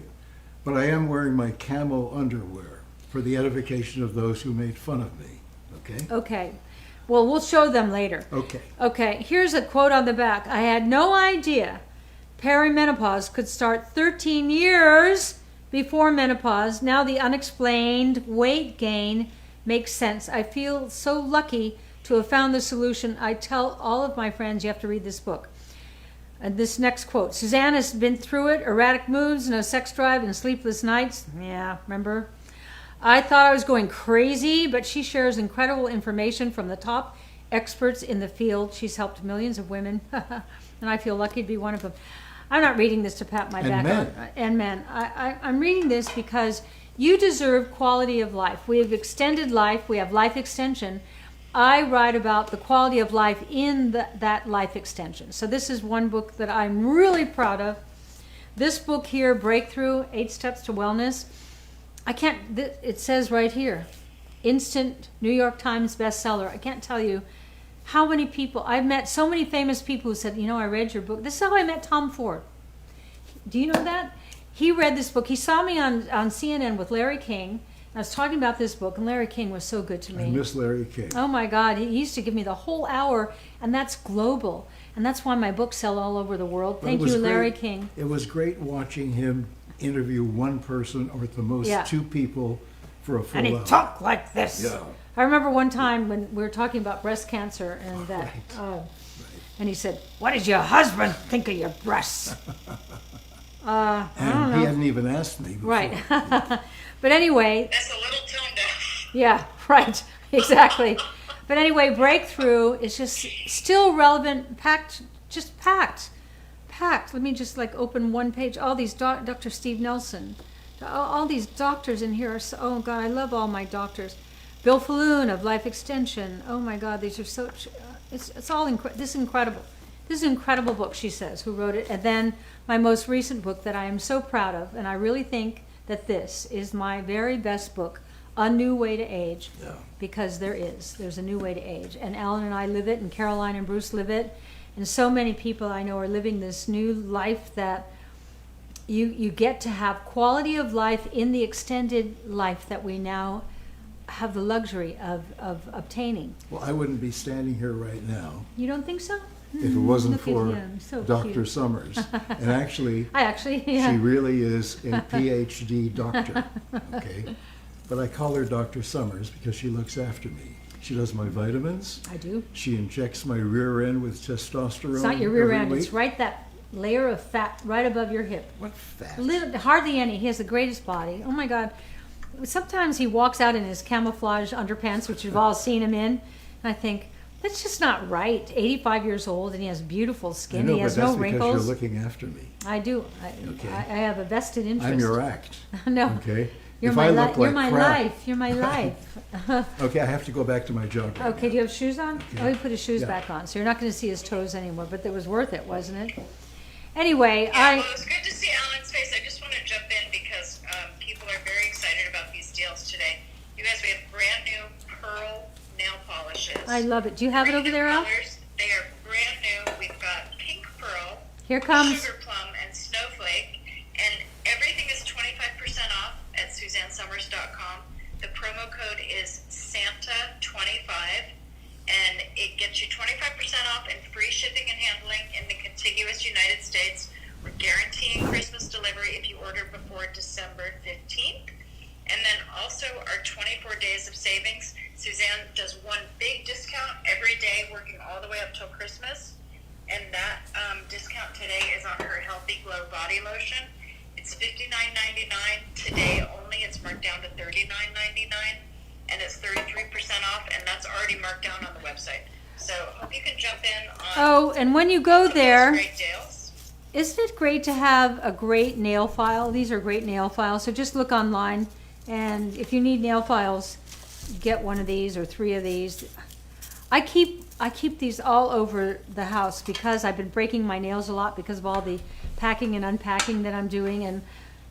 But I am wearing my camo underwear for the edification of those who made fun of me, okay? Okay. Well, we'll show them later. Okay. Okay, here's a quote on the back. I had no idea perimenopause could start 13 years before menopause. Now the unexplained weight gain makes sense. I feel so lucky to have found the solution. I tell all of my friends, you have to read this book. And this next quote, Suzanne has been through it, erratic moods, no sex drive, and sleepless nights. Yeah, remember? I thought I was going crazy, but she shares incredible information from the top experts in the field. She's helped millions of women, and I feel lucky to be one of them. I'm not reading this to pat my back. Men. And men. I'm reading this because you deserve quality of life. We have extended life. We have life extension. I write about the quality of life in that life extension. So this is one book that I'm really proud of. This book here, Breakthrough, 8 Steps to Wellness. It says right here, instant New York Times bestseller. I can't tell you how many people, I've met so many famous people who said, you know, I read your book. This is how I met Tom Ford. Do you know that? He read this book. He saw me on CNN with Larry King. I was talking about this book, and Larry King was so good to me. I miss Larry King. Oh my God, he used to give me the whole hour, and that's global. And that's why my books sell all over the world. But Thank it was you, Larry great- King. It was great watching him interview one person or at the most Yeah. 2 people for a full And he hour. talked like this. Yeah. I remember one time when we were talking about breast cancer, and that, Right. and he said, "What does your husband think of your breasts?" I don't And he know. hadn't even asked me before. Right. But anyway, That's a little tone deaf. yeah, right, exactly. But anyway, Breakthrough is just still relevant, packed. Let me just like open one page. All these Dr. Steve Nelson, all these doctors in here are so, oh God, I love all my doctors. Bill Falloon of Life Extension. Oh my God, these are so, it's all this is incredible. This is an incredible book, she says, who wrote it. And then my most recent book that I am so proud of, and I really think that this is my very best book, A New Way to Age, Yeah. because there's a new way to age. And Alan and I live it, and Caroline and Bruce live it, and so many people I know are living this new life that you get to have quality of life in the extended life that we now have the luxury of obtaining. Well, I wouldn't be standing here right now You don't think so? if it wasn't Look at for him, so Dr. cute. Summers. And actually, I actually, yeah. she really is a PhD doctor, okay? But I call her Dr. Summers because she looks after me. She does my vitamins. I do. She injects my rear end with testosterone. It's not your rear every end, week. it's right that layer of fat right above your hip. What fat? Hardly any. He has the greatest body. Oh my God. Sometimes he walks out in his camouflage underpants, which you've all seen him in, and I think, that's just not right. 85 years old, and he has beautiful I skin. know, He has but that's no because wrinkles. you're looking after me. I do. Okay. I have a vested interest. I'm your act. No. Okay? You're If my, I look you're like my crap- life. You're my life. Okay, I have to go back to my job right Okay, do you have shoes on? Okay. Oh, he put his shoes Yeah. back on, so you're not going to see his toes anymore, but it was worth it, wasn't it? Anyway, Yeah, well, it's good to see Alan's face. I just want to jump in because people are very excited about these deals today. You guys, we have brand new pearl nail polishes. I love it. Do you have it Three over new there, Al? colors. They are brand new. We've got pink pearl, Here comes. sugar plum, and snowflake, and everything is 25% off at SuzanneSummers.com. The promo code is Santa25, and it gets you 25% off and free shipping and handling in the contiguous United States. We're guaranteeing Christmas delivery if you order before December 15th. And then also our 24 days of savings. Suzanne does one big discount every day working all the way up till Christmas. And that discount today is on her Healthy Glow Body Lotion. It's $59.99 today only. It's marked down to $39.99, and it's 33% off, and that's already marked down on the website. So hope you can jump in on Oh, and when you go those there, great deals. isn't it great to have a great nail file? These are great nail files. So just look online, and if you need nail files, get one of these or 3 of these. I keep these all over the house because I've been breaking my nails a lot because of all the packing and unpacking that I'm doing, and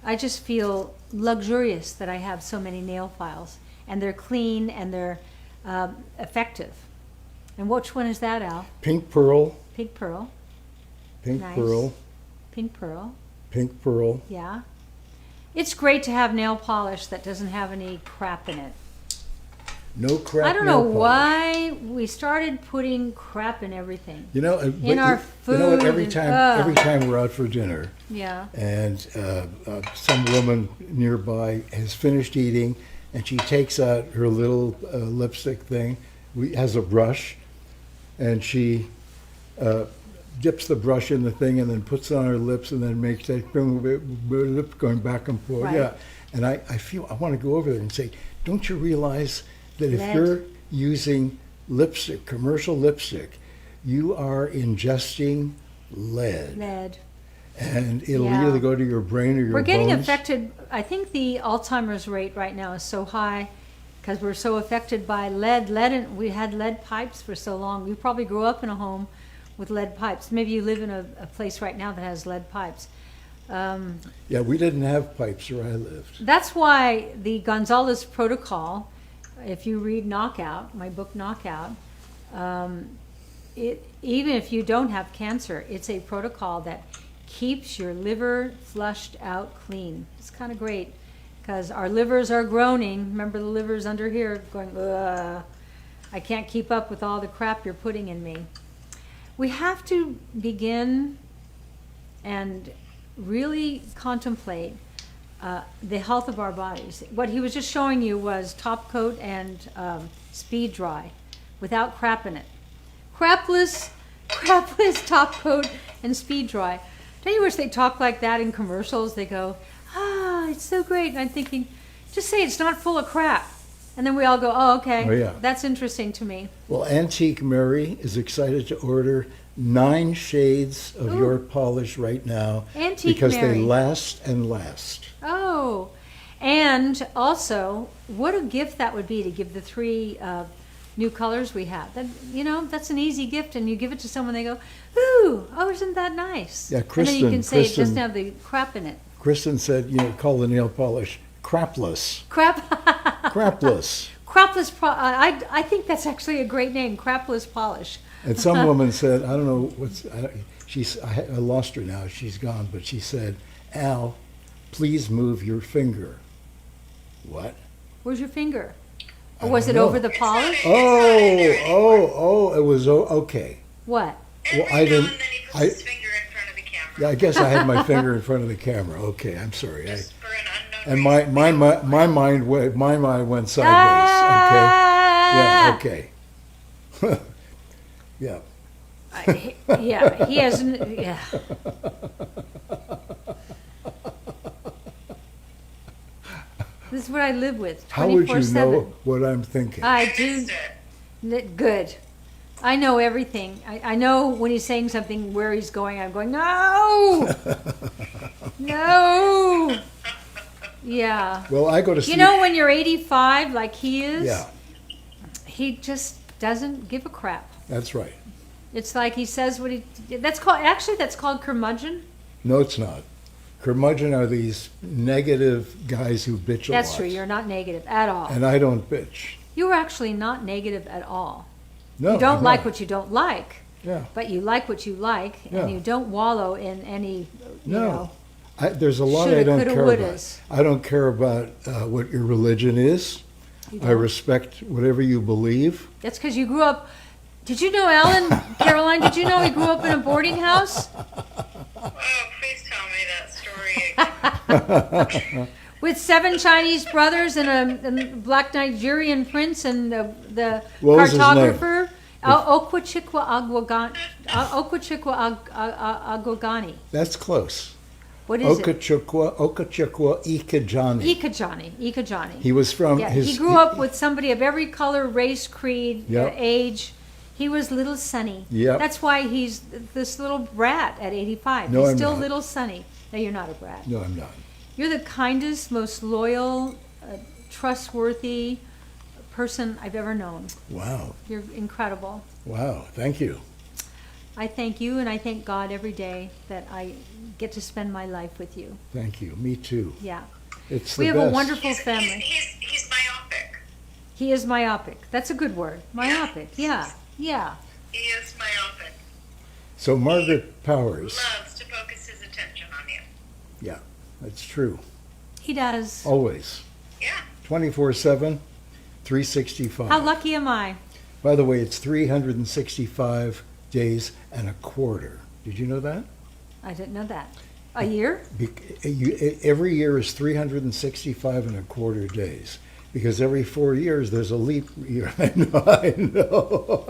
I just feel luxurious that I have so many nail files, and they're clean and they're effective. And which one is that, Al? Pink pearl, Pink pearl. Pink Nice. pearl, Pink pearl. pink pearl. Yeah. It's great to have nail polish that doesn't have any crap in it. No crap. I don't know nail polish. why we started putting crap in everything. You know, In our you know what? food Every and- time we're out for dinner, Yeah. and some woman nearby has finished eating, and she takes out her little lipstick thing, has a brush, and she dips the brush in the thing and then puts it on her lips and then makes that lip going back and forth. Right. Yeah, and I feel I want to go over there and say, don't you realize that if Lead. you're using lipstick, commercial lipstick, you are ingesting lead, Lead. and it'll Yeah. either go to your brain or your We're getting bones. affected. I think the Alzheimer's rate right now is so high because we're so affected by lead. We had lead pipes for so long. You probably grew up in a home with lead pipes. Maybe you live in a place right now that has lead pipes. Yeah, we didn't have pipes where I lived. That's why the Gonzalez protocol, if you read Knockout, my book Knockout, even if you don't have cancer, it's a protocol that keeps your liver flushed out clean. It's kind of great because our livers are groaning. Remember the livers under here going, ugh, I can't keep up with all the crap you're putting in me. We have to begin and really contemplate the health of our bodies. What he was just showing you was top coat and speed dry without crap in it. Crapless top coat and speed dry. Don't you wish they talk like that in commercials? They go, it's so great. And I'm thinking, just say it's not full of crap. And then we all go, oh, okay. Oh, yeah. That's interesting to me. Well, Antique Mary is excited to order 9 shades of Ooh. your polish right now Antique because Mary. they last and last. Oh, and also, what a gift that would be to give the 3 new colors we have. That, that's an easy gift, and you give it to someone, they go, ooh, oh, isn't that nice? Yeah, And then you can Kristen- say it doesn't have the crap in it. Kristen said, call the nail polish crapless. Crap. Crapless. Crapless. I think that's actually a great name, crapless polish. And some woman said, I don't know I lost her now, she's gone, but she said, Al, please move your finger. What? Where's your finger? I Or was don't it know. over the polish? Oh, it was okay. What? Every Well, I now didn't- and then he puts I- his finger in front of the camera. Yeah, I guess I had my finger in front of the camera. Okay, I'm sorry. Just for an unknown And reason. my mind went sideways. Ah! Okay. Yeah. Okay. Yeah. Yeah, he hasn't. Yeah. This is what I live with. How would you 24/7. know what I'm thinking? I I do. missed it. Good. I know everything. I know when he's saying something where he's going. I'm going, no, no. Yeah. Well, I go to sleep. You know when you're 85, like he is, Yeah, he just doesn't give a crap. that's right. It's like he says what he. That's called curmudgeon. No, it's not. Curmudgeon are these negative guys who bitch a lot. That's true. You're not negative at all. And I don't bitch. You're actually not negative at all. No, You don't I'm like not. what you don't like, Yeah. but you like what you like, Yeah. and you don't wallow in any, you No. know. There's a lot Shoulda, I don't coulda, care wouldas. about. I don't care about what your religion is. You I don't. respect whatever you believe. That's because you grew up. Did you know Alan, Caroline? Did you know he grew up in a boarding house Oh, please tell me that story again. with 7 Chinese brothers and a black Nigerian prince and the What was his name? cartographer Okwachikwa Agwagani. That's close. What is it? Okachukwa Ikajani. Ikajani. He was from Yeah, his. he grew up with somebody of every color, race, creed, Yep. age. He was little Sonny. Yep. That's why he's this little brat at 85. No, he's I'm still not. little Sonny. No, you're not a brat. No, I'm not. You're the kindest, most loyal, trustworthy person I've ever known. Wow. You're incredible. Wow. Thank you. I thank you and I thank God every day that I get to spend my life with you. Thank you. Me too. Yeah. It's the We have best. a wonderful He's, family. he's myopic. He is myopic. That's a good word. Myopic. Yeah. Yeah. He is myopic. So Margaret Powers, Loves to focus his attention on you. yeah, that's true. He does. Always. Yeah. 24/7, 365. How lucky am I? By the way, it's 365 days and a quarter. Did you know that? I didn't know that. A year? Every year is 365 and a quarter days. Because every 4 years there's a leap year. I know.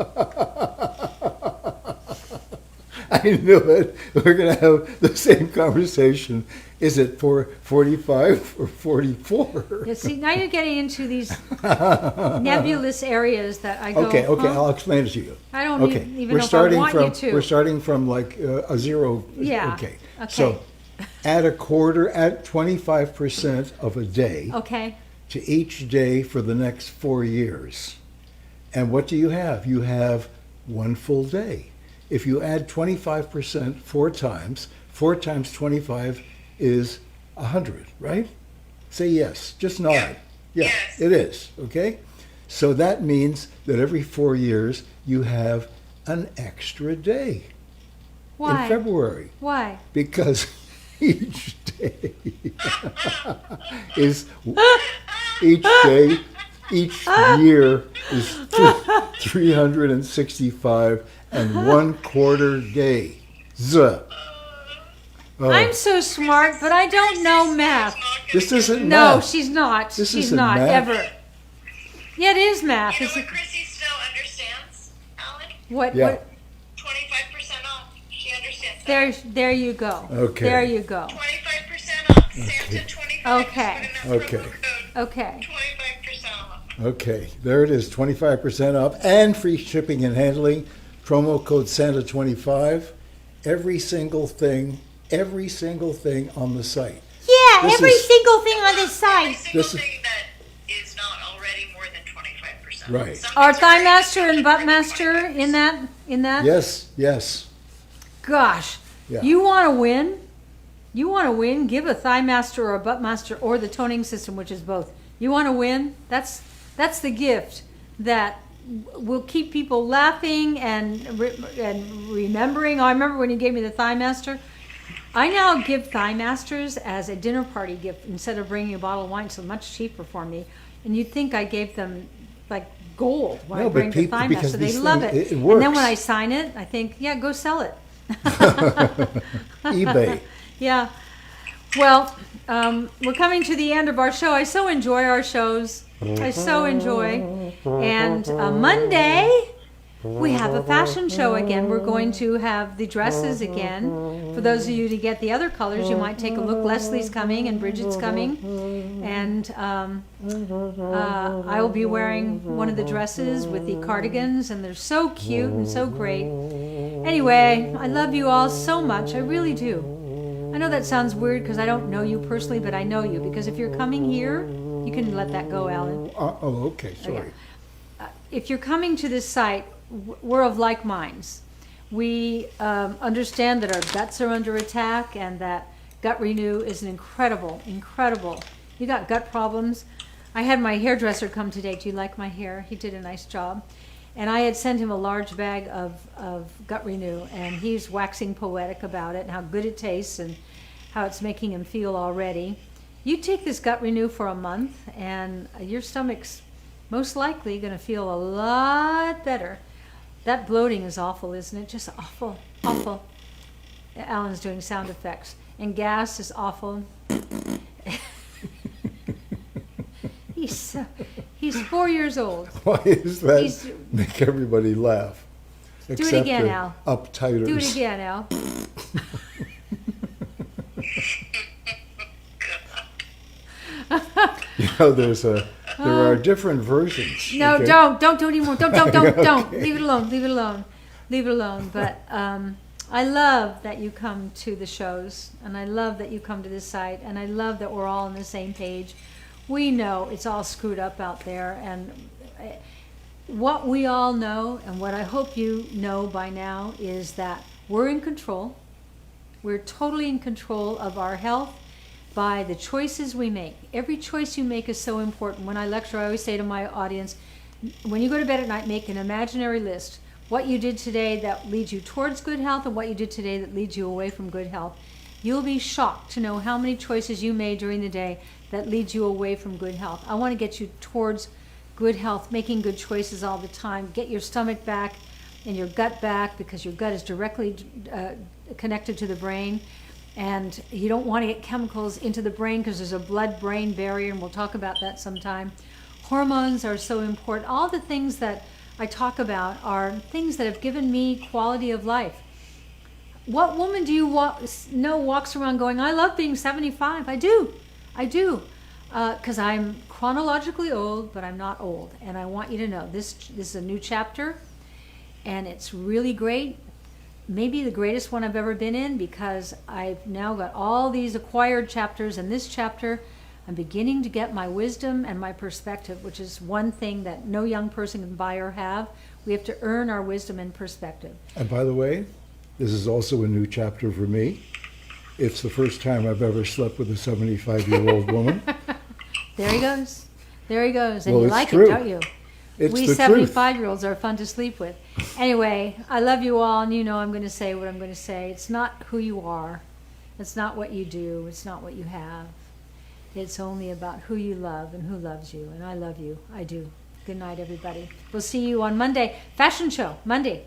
I knew it. We're going to have the same conversation. Is it for 45 or 44? Yeah, see, now you're getting into these nebulous areas that I go, Okay, huh? I'll explain it to you. I don't Okay, even know if I want you to. We're starting from like a zero. Yeah, Okay. okay. So add 25% of a day Okay. to each day for the next 4 years. And what do you have? You have one full day. If you add 25% 4 times 25 is 100, right? Say yes. Just nod. Yeah. Yeah, Yes. it is. Okay? So that means that every 4 years you have an extra day Why? in February. Why? Because each day is each year is 365 and 1/4 days. Oh, I'm so smart, but I don't know math. this isn't No, math. she's not. This She's isn't not, math. ever. Yeah, it is math. You know It's what Chrissy still understands, Alan? what, Yeah. what, 25% off. She understands that. there you go. Okay. There you go. 25% off. Santa 25. Okay. Just put in that Okay. promo code. Okay. 25% off. Okay, there it is, 25% off and free shipping and handling. Promo code Santa25. Every single thing on the site. Yeah, This every is- single thing on this Every site. single This is- thing that is not already more than 25%. Right. Some Are things Thigh already Master and Butt 25%. Master in that? Yes. Gosh. Yeah. You want to win? You want to win? Give a Thigh Master or a Butt Master or the toning system, which is both. You want to win? That's the gift that will keep people laughing and remembering. Oh, I remember when you gave me the Thigh Master. I now give Thigh Masters as a dinner party gift instead of bringing a bottle of wine. So much cheaper for me. And you'd think I gave them like gold when No, I but bring the people- Thigh because Master. They these love things- it. it And then when works. I sign it, I think, yeah, go sell it. eBay. Yeah. Well, we're coming to the end of our show. I so enjoy our shows. I so enjoy. And Monday, we have a fashion show again. We're going to have the dresses again. For those of you to get the other colors, you might take a look. Leslie's coming and Bridget's coming. And I will be wearing one of the dresses with the cardigans. And they're so cute and so great. Anyway, I love you all so much. I really do. I know that sounds weird because I don't know you personally, but I know you. Because if you're coming here, you can let that go, Alan. Okay, sorry. If you're coming to this site, we're of like minds. We understand that our guts are under attack and that Gut Renew is an incredible. You got gut problems. I had my hairdresser come today. Do you like my hair? He did a nice job. And I had sent him a large bag of Gut Renew, and he's waxing poetic about it and how good it tastes and how it's making him feel already. You take this Gut Renew for a month, and your stomach's most likely going to feel a lot better. That bloating is awful, isn't it? Just awful. Alan's doing sound effects. And gas is awful. He's 4 years old. Why is that He's- make everybody laugh? it Except again, the Al. uptighters. Do it again, Al. You know, there are different versions. No, okay? don't anymore. Don't. Leave it alone. But I love that you come to the shows, and I love that you come to this site, and I love that we're all on the same page. We know it's all screwed up out there, and what we all know, and what I hope you know by now, is that we're in control. We're totally in control of our health by the choices we make. Every choice you make is so important. When I lecture, I always say to my audience, when you go to bed at night, make an imaginary list. what you did today that leads you towards good health and what you did today that leads you away from good health. You'll be shocked to know how many choices you made during the day that leads you away from good health. I want to get you towards good health, making good choices all the time. Get your stomach back and your gut back, because your gut is directly connected to the brain. And you don't want to get chemicals into the brain because there's a blood-brain barrier, and we'll talk about that sometime. Hormones are so important. All the things that I talk about are things that have given me quality of life. What woman do you know walks around going, I love being 75? I do. Because I'm chronologically old, but I'm not old. And I want you to know this is a new chapter, and it's really great. Maybe the greatest one I've ever been in, because I've now got all these acquired chapters. In this chapter, I'm beginning to get my wisdom and my perspective, which is one thing that no young person can buy or have. We have to earn our wisdom and perspective. And by the way, this is also a new chapter for me. It's the first time I've ever slept with a 75-year-old woman. There he goes. And Well, you it's like true. it, don't you? It's We the truth. 75-year-olds are fun to sleep with. Anyway, I love you all, and you know I'm going to say what I'm going to say. It's not who you are. It's not what you do. It's not what you have. It's only about who you love and who loves you. And I love you. I do. Good night, everybody. We'll see you on Monday. Fashion show, Monday.